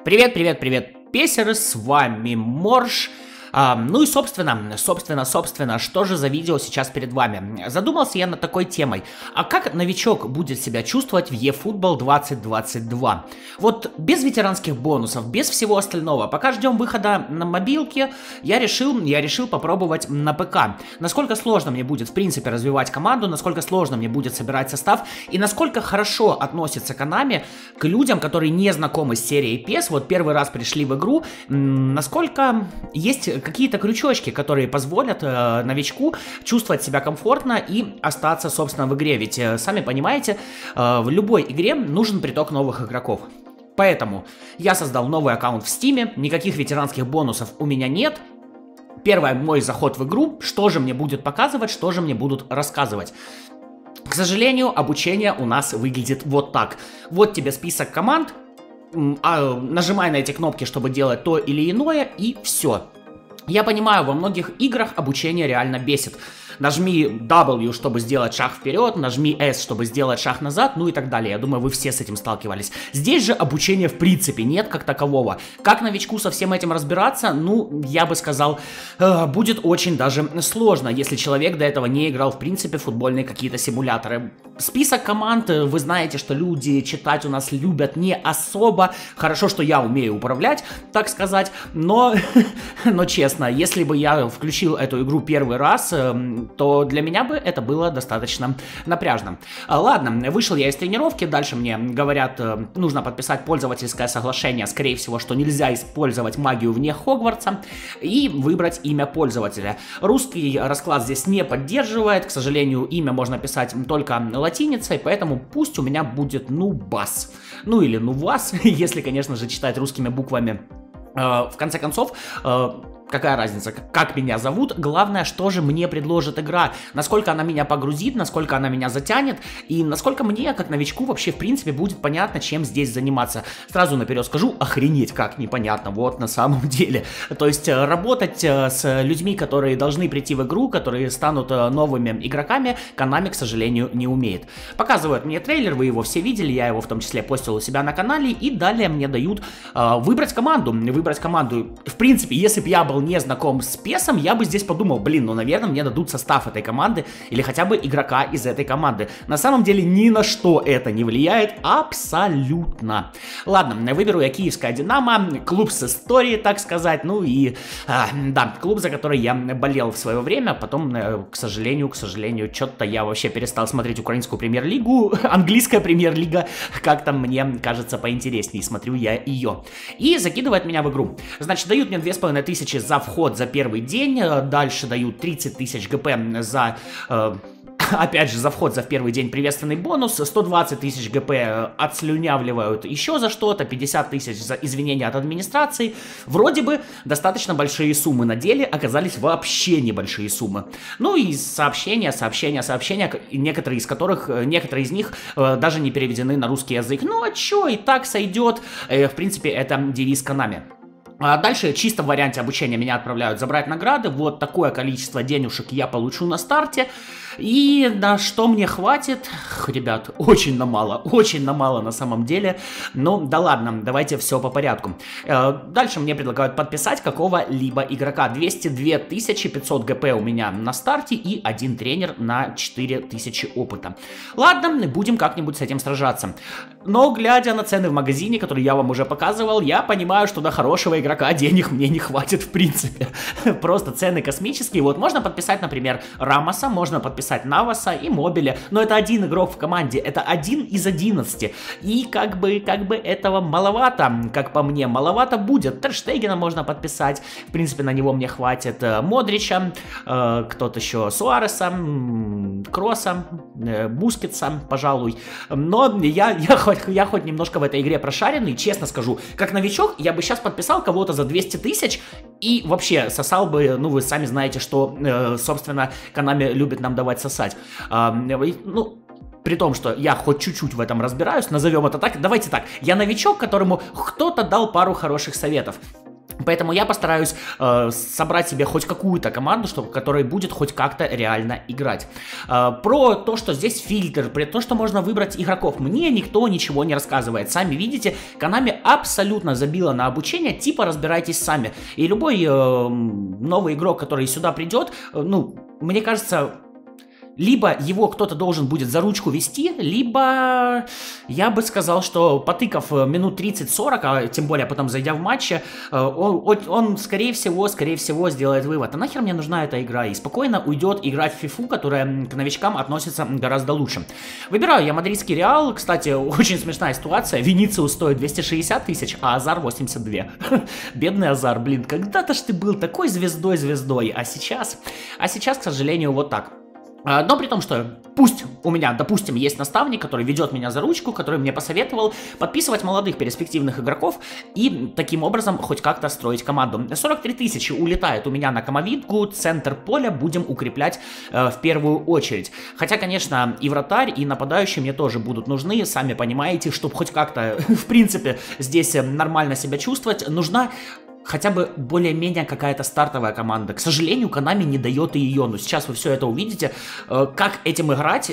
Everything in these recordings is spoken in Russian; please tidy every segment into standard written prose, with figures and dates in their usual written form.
Привет, привет, привет, песеры, с вами Морж. Ну и собственно, что же за видео сейчас перед вами? Задумался я над такой темой. А как новичок будет себя чувствовать в eFootball 2022? Вот без ветеранских бонусов, без всего остального. Пока ждем выхода на мобилке, я решил попробовать на ПК. Насколько сложно мне будет, в принципе, развивать команду, насколько сложно мне будет собирать состав, и насколько хорошо относится Konami к людям, которые не знакомы с серией PES, вот первый раз пришли в игру, насколько есть какие-то крючочки, которые позволят новичку чувствовать себя комфортно и остаться, собственно, в игре. Ведь, сами понимаете, в любой игре нужен приток новых игроков. Поэтому я создал новый аккаунт в Steam, никаких ветеранских бонусов у меня нет. Первый мой заход в игру, что же мне будет показывать, что же мне будут рассказывать. К сожалению, обучение у нас выглядит вот так. Вот тебе список команд, нажимай на эти кнопки, чтобы делать то или иное, и все. Я понимаю, во многих играх обучение реально бесит. Нажми W, чтобы сделать шаг вперед, нажми S, чтобы сделать шаг назад, ну и так далее. Я думаю, вы все с этим сталкивались. Здесь же обучения в принципе нет как такового. Как новичку со всем этим разбираться? Ну, я бы сказал, будет очень даже сложно, если человек до этого не играл в принципе в футбольные какие-то симуляторы. Список команд, вы знаете, что люди читать у нас любят не особо. Хорошо, что я умею управлять, так сказать, но честно, если бы я включил эту игру первый раз, то для меня бы это было достаточно напряжно. Ладно, вышел я из тренировки, дальше мне говорят, нужно подписать пользовательское соглашение, скорее всего, что нельзя использовать магию вне Хогвартса, и выбрать имя пользователя. Русский расклад здесь не поддерживает, к сожалению, имя можно писать только латиницей, поэтому пусть у меня будет Нубас. Ну или Нувас, если, конечно же, читать русскими буквами. В конце концов, какая разница, как меня зовут, главное, что же мне предложит игра, насколько она меня погрузит, насколько она меня затянет, и насколько мне, как новичку, вообще, в принципе, будет понятно, чем здесь заниматься. Сразу наперед скажу, охренеть, как непонятно, вот на самом деле. То есть, работать с людьми, которые должны прийти в игру, которые станут новыми игроками, Konami, к сожалению, не умеет. Показывают мне трейлер, вы его все видели, я его в том числе постил у себя на канале, и далее мне дают выбрать команду. В принципе, если бы я был не знаком с PES, я бы здесь подумал, блин, ну, наверное, мне дадут состав этой команды или хотя бы игрока из этой команды. На самом деле, ни на что это не влияет абсолютно. Ладно, выберу я Киевская Динамо, клуб с историей, так сказать, ну и, да, клуб, за который я болел в свое время, потом, к сожалению, что-то я вообще перестал смотреть украинскую премьер-лигу, английская премьер-лига, как-то мне кажется поинтереснее, смотрю я ее. И закидывает меня в игру. Значит, дают мне 2500 за вход за первый день, дальше дают 30 тысяч ГП за... Опять же, за вход за первый день приветственный бонус, 120 тысяч ГП отслюнявливают еще за что-то, 50 тысяч за извинения от администрации. Вроде бы достаточно большие суммы, на деле оказались вообще небольшие суммы. Ну и сообщения, некоторые из них даже не переведены на русский язык. Ну а чё, и так сойдет. В принципе, это девиз Konami. А дальше чисто в варианте обучения меня отправляют забрать награды. Вот такое количество денежек я получу на старте. И на что мне хватит, ребят, очень на мало на самом деле. Ну, да ладно, давайте все по порядку. Дальше мне предлагают подписать какого-либо игрока. 202 500 ГП у меня на старте и один тренер на 4000 опыта. Ладно, будем как-нибудь с этим сражаться. Но, глядя на цены в магазине, которые я вам уже показывал, я понимаю, что на хорошего игрока денег мне не хватит в принципе. Просто цены космические. Вот можно подписать, например, Рамоса, можно подписать Наваса и Мобиля, но это один игрок в команде, это 1 из 11, и как бы этого маловато, как по мне, маловато будет. Тер Штегена можно подписать, в принципе, на него мне хватит, Модрича, кто-то еще, Суареса, Кросса, Бускетса, пожалуй, но я хоть немножко в этой игре прошаренный, честно скажу, как новичок, я бы сейчас подписал кого-то за 200 тысяч и вообще сосал бы, ну, вы сами знаете, что, собственно, Konami любит нам давать сосать. Ну, при том, что я хоть чуть-чуть в этом разбираюсь, назовем это так, давайте так, я новичок, которому кто-то дал пару хороших советов. Поэтому я постараюсь собрать себе хоть какую-то команду, которая будет хоть как-то реально играть. Про то, что здесь фильтр, про то, что можно выбрать игроков, мне никто ничего не рассказывает. Сами видите, Konami абсолютно забила на обучение, типа разбирайтесь сами. И любой новый игрок, который сюда придет, ну, мне кажется... Либо его кто-то должен будет за ручку вести, либо я бы сказал, что потыкав минут 30-40, а тем более потом зайдя в матче, он скорее всего сделает вывод. А нахер мне нужна эта игра? И спокойно уйдет играть в фифу, которая к новичкам относится гораздо лучше. Выбираю я мадридский Реал. Кстати, очень смешная ситуация. Винициус стоит 260 тысяч, а Азар 82. Бедный Азар, блин, когда-то ж ты был такой звездой, а сейчас, к сожалению, вот так. Но при том, что пусть у меня, допустим, есть наставник, который ведет меня за ручку, который мне посоветовал подписывать молодых перспективных игроков и таким образом хоть как-то строить команду. 43 тысячи улетает у меня на Камовинку, центр поля будем укреплять в первую очередь. Хотя, конечно, и вратарь, и нападающие мне тоже будут нужны, сами понимаете, чтобы хоть как-то, в принципе, здесь нормально себя чувствовать, нужна... хотя бы более-менее какая-то стартовая команда. К сожалению, Konami не дает и ее, но сейчас вы все это увидите. Как этим играть,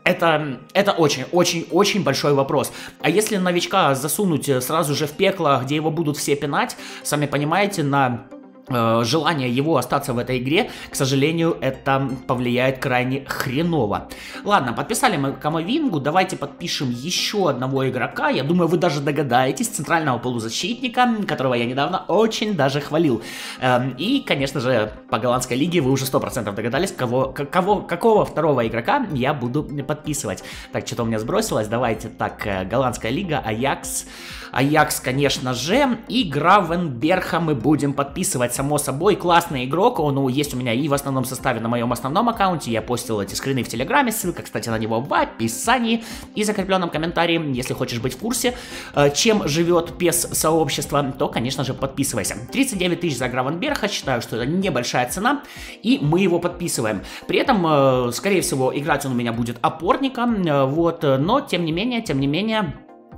это очень большой вопрос. А если новичка засунуть сразу же в пекло, где его будут все пинать, сами понимаете, на... желание его остаться в этой игре, к сожалению, это повлияет крайне хреново. Ладно, подписали мы Камовингу, давайте подпишем еще одного игрока, я думаю, вы даже догадаетесь, центрального полузащитника, которого я недавно очень даже хвалил. И, конечно же, по голландской лиге вы уже 100% догадались, какого второго игрока я буду подписывать. Так, что-то у меня сбросилось, давайте так, голландская лига, Аякс, конечно же, и Гравенберха мы будем подписывать, само собой, классный игрок, он есть у меня и в основном составе на моем основном аккаунте, я постил эти скрины в Телеграме, ссылка, кстати, на него в описании и закрепленном комментарии, если хочешь быть в курсе, чем живет PES-сообщество, то, конечно же, подписывайся. 39 тысяч за Гравенберха, считаю, что это небольшая цена, и мы его подписываем. При этом, скорее всего, играть он у меня будет опорником, вот, но, тем не менее...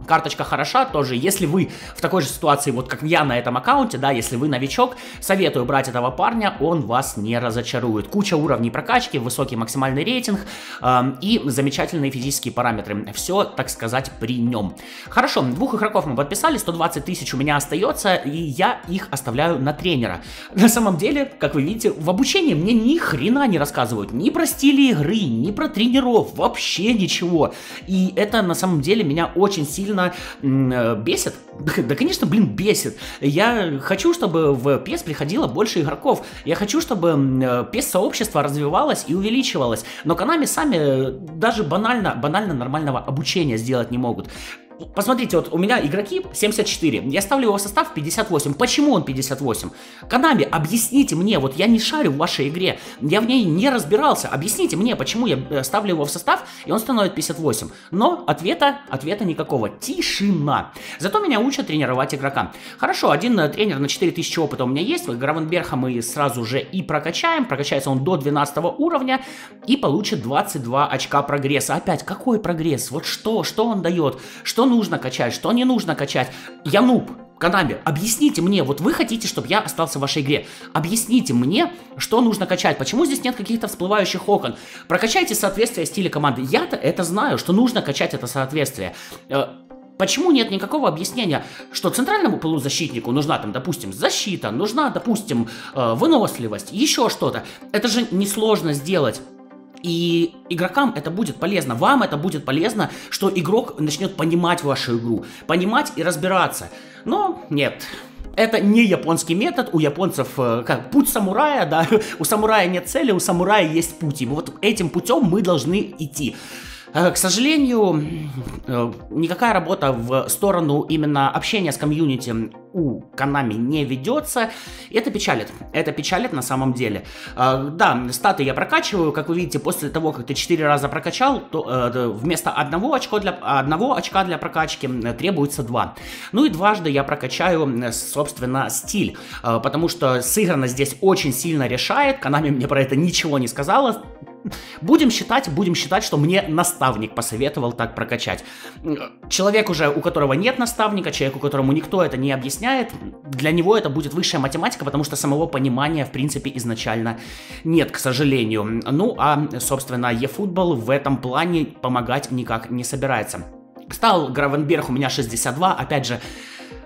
Карточка хороша тоже, если вы в такой же ситуации, вот как я на этом аккаунте, да, если вы новичок, советую брать этого парня, он вас не разочарует. Куча уровней прокачки, высокий максимальный рейтинг и замечательные физические параметры. Все, так сказать, при нем. Хорошо, двух игроков мы подписали, 120 тысяч у меня остается, и я их оставляю на тренера. На самом деле, как вы видите, в обучении мне ни хрена не рассказывают, ни про стили игры, ни про тренеров, вообще ничего. И это на самом деле меня очень сильно бесит. Да, конечно, блин, бесит. Я хочу, чтобы в PES приходило больше игроков. Я хочу, чтобы PES-сообщество развивалось и увеличивалось. Но Konami сами даже банально нормального обучения сделать не могут. Посмотрите, вот у меня игроки 74, я ставлю его в состав 58. Почему он 58? Konami, объясните мне, вот я не шарю в вашей игре, я в ней не разбирался, объясните мне, почему я ставлю его в состав, и он становится 58. Но ответа никакого, тишина. Зато меня учат тренировать игрока. Хорошо, один тренер на 4000 опыта у меня есть, Гравенберха мы сразу же и прокачаем, прокачается он до 12 уровня и получит 22 очка прогресса. Опять, какой прогресс? Вот что он дает? Что нужно качать, что не нужно качать? Я нуб. Konami, объясните мне, вот вы хотите, чтобы я остался в вашей игре, объясните мне, что нужно качать, почему здесь нет каких-то всплывающих окон, прокачайте соответствие стиля команды, я-то это знаю, что нужно качать это соответствие. Почему нет никакого объяснения, что центральному полузащитнику нужна там, допустим, защита, нужна, допустим, выносливость, еще что-то, это же несложно сделать. И игрокам это будет полезно, вам это будет полезно, что игрок начнет понимать вашу игру, понимать и разбираться. Но нет, это не японский метод, у японцев как путь самурая, да, у самурая нет цели, у самурая есть путь, и вот этим путем мы должны идти. К сожалению, никакая работа в сторону именно общения с комьюнити у Konami не ведется. Это печалит на самом деле. Да, статы я прокачиваю, как вы видите, после того, как ты 4 раза прокачал, то вместо одного очка для прокачки требуется 2. Ну и дважды я прокачаю, собственно, стиль, потому что сыгранность здесь очень сильно решает. Konami мне про это ничего не сказала. будем считать, что мне наставник посоветовал так прокачать. Человек уже, у которого нет наставника, человеку, которому никто это не объясняет, для него это будет высшая математика, потому что самого понимания, в принципе, изначально нет, к сожалению. Ну, а, собственно, eFootball в этом плане помогать никак не собирается. Стал Гравенберг у меня 62, опять же,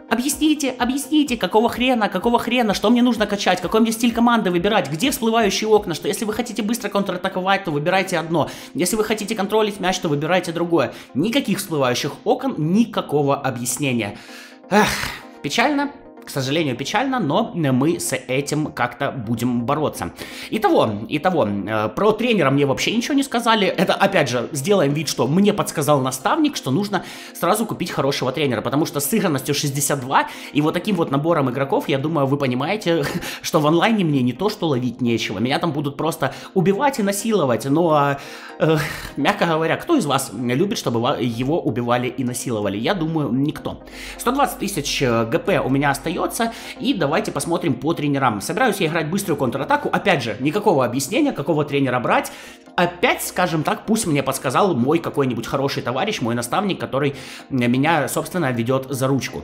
объясните, какого хрена, что мне нужно качать, какой мне стиль команды выбирать, где всплывающие окна, что если вы хотите быстро контратаковать, то выбирайте одно, если вы хотите контролить мяч, то выбирайте другое. Никаких всплывающих окон, никакого объяснения. Эх, печально. К сожалению, печально, но мы с этим как-то будем бороться. Итого, про тренера мне вообще ничего не сказали. Это, опять же, сделаем вид, что мне подсказал наставник, что нужно сразу купить хорошего тренера, потому что с сыгранностью 62 и вот таким вот набором игроков, я думаю, вы понимаете, что в онлайне мне не то, что ловить нечего. Меня там будут просто убивать и насиловать, но, мягко говоря, кто из вас любит, чтобы его убивали и насиловали? Я думаю, никто. 120 тысяч ГП у меня остается. И давайте посмотрим по тренерам. Собираюсь я играть быструю контратаку. Опять же, никакого объяснения, какого тренера брать. Опять, скажем так, пусть мне подсказал мой какой-нибудь хороший товарищ, мой наставник, который меня, собственно, ведет за ручку.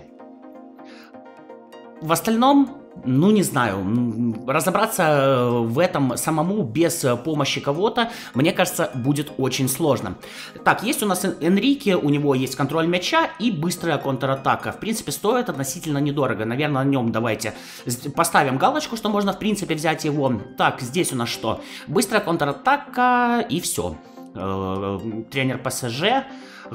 В остальном, ну не знаю, разобраться в этом самому без помощи кого-то, мне кажется, будет очень сложно. Так, есть у нас Энрике, у него есть контроль мяча и быстрая контратака. В принципе, стоит относительно недорого. Наверное, на нем давайте поставим галочку, что можно, в принципе, взять его. Так, здесь у нас что? Быстрая контратака и все. Тренер ПСЖ,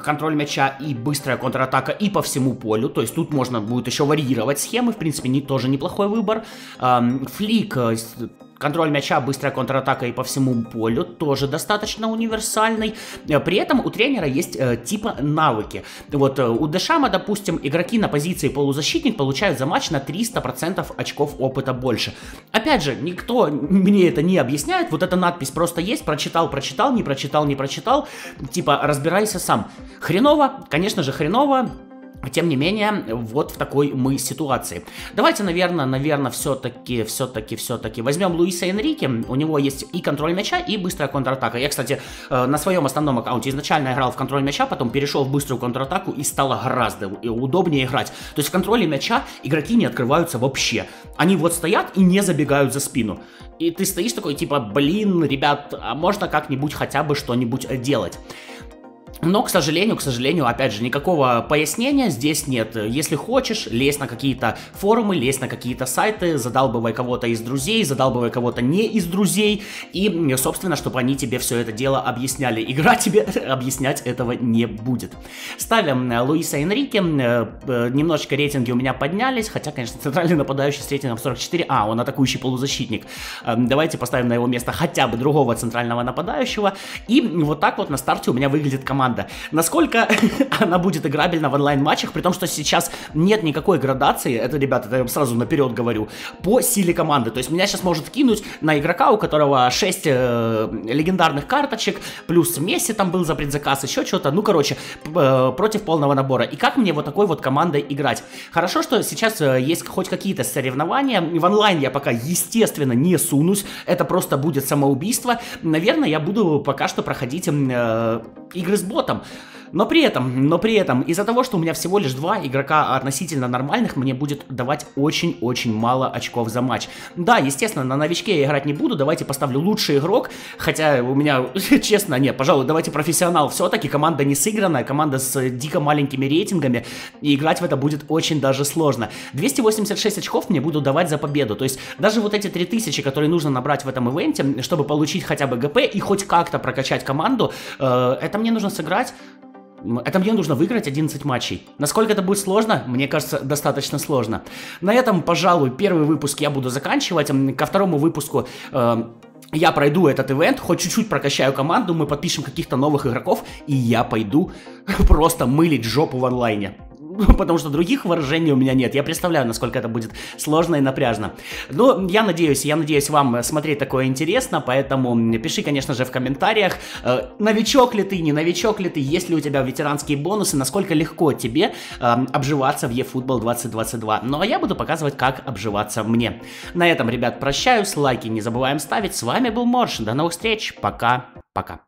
контроль мяча и быстрая контратака и по всему полю, то есть тут можно будет еще варьировать схемы, в принципе, тоже неплохой выбор. Флик, контроль мяча, быстрая контратака и по всему полю, тоже достаточно универсальный. При этом у тренера есть типа навыки. Вот у Дешама, допустим, игроки на позиции полузащитник получают за матч на 300% очков опыта больше. Опять же, никто мне это не объясняет, вот эта надпись просто есть, прочитал, не прочитал, типа разбирайся сам. Хреново, конечно же хреново. Тем не менее, вот в такой мы ситуации. Давайте, наверное, все-таки возьмем Луиса Энрике. У него есть и контроль мяча, и быстрая контратака. Я, кстати, на своем основном аккаунте изначально играл в контроль мяча, потом перешел в быструю контратаку и стало гораздо удобнее играть. То есть в контроле мяча игроки не открываются вообще. Они вот стоят и не забегают за спину. И ты стоишь такой, типа, блин, ребят, а можно как-нибудь хотя бы что-нибудь делать? Но, к сожалению, опять же, никакого пояснения здесь нет. Если хочешь, лезь на какие-то форумы, лезь на какие-то сайты, задалбывай кого-то из друзей, задалбывай кого-то не из друзей, и, собственно, чтобы они тебе все это дело объясняли. Игра тебе объяснять этого не будет. Ставим Луиса Энрике, немножечко рейтинги у меня поднялись, хотя, конечно, центральный нападающий с рейтингом 44, он атакующий полузащитник. Давайте поставим на его место хотя бы другого центрального нападающего, и вот так вот на старте у меня выглядит команда. Насколько она будет играбельна в онлайн-матчах, при том, что сейчас нет никакой градации, это, ребята, это я сразу наперед говорю, по силе команды. То есть меня сейчас может кинуть на игрока, у которого 6 легендарных карточек, плюс Месси там был за предзаказ, еще что-то, ну, короче, против полного набора. И как мне вот такой вот командой играть? Хорошо, что сейчас есть хоть какие-то соревнования. В онлайн я пока, естественно, не сунусь, это просто будет самоубийство. Наверное, я буду пока что проходить игры с ботом. Но при этом, из-за того, что у меня всего лишь 2 игрока относительно нормальных, мне будет давать очень-очень мало очков за матч. Да, естественно, на новичке я играть не буду, давайте поставлю лучший игрок, хотя у меня, честно, нет, пожалуй, давайте профессионал. Все-таки команда не сыгранная, команда с дико маленькими рейтингами, и играть в это будет очень даже сложно. 286 очков мне будут давать за победу, то есть даже вот эти 3000, которые нужно набрать в этом ивенте, чтобы получить хотя бы ГП и хоть как-то прокачать команду, это мне нужно сыграть. Это мне нужно выиграть 11 матчей. Насколько это будет сложно? Мне кажется, достаточно сложно. На этом, пожалуй, первый выпуск я буду заканчивать. Ко второму выпуску я пройду этот ивент, хоть чуть-чуть прокачаю команду, мы подпишем каких-то новых игроков, и я пойду просто мылить жопу в онлайне. потому что других выражений у меня нет. Я представляю, насколько это будет сложно и напряжно. Но я надеюсь, вам смотреть такое интересно, поэтому пиши, конечно же, в комментариях, новичок ли ты, не новичок ли ты, есть ли у тебя ветеранские бонусы, насколько легко тебе обживаться в eFootball 2022. Ну а я буду показывать, как обживаться мне. На этом, ребят, прощаюсь, лайки не забываем ставить. С вами был Морж, до новых встреч, пока-пока.